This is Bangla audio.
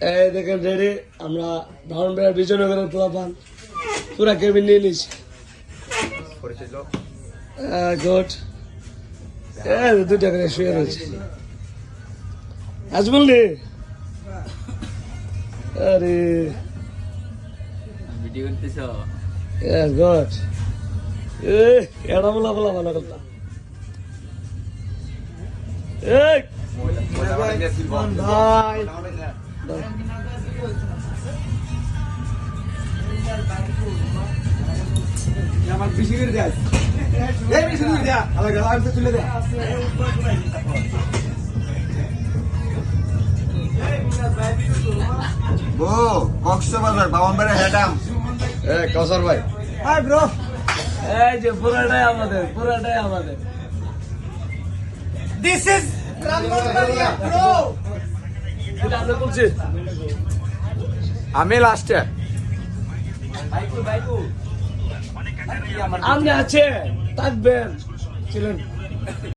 এই দেখেন রেডি, আমরা ব্রাহ্মণবাড়িয়ার বিজয়নগরের পোলাপান পুরা কেবিন নিয়ে নিছি। গুড, 2 টাকা করে শুয়ে রয়েছে। আজ বললি আরে ভিডিও করতেছ? গুড, এটা বলা বলা ভালো কথা। এই ভাই আমার বেশি করে দেয়, এই বেশি করে দেয়, আলাদা আলাদা তুলে দেয়। ও কক্সবাজার বামনবাড়িয়া হেডাম কসার ভাই। হাই ব্রো, এই যে পুরাটাই আমাদের, পুরাটাই আমাদের। This is Brahmanbaria bro. এটা আমরা বলছি আমি লাস্টে আপনি আছে থাকবেন ছিলেন।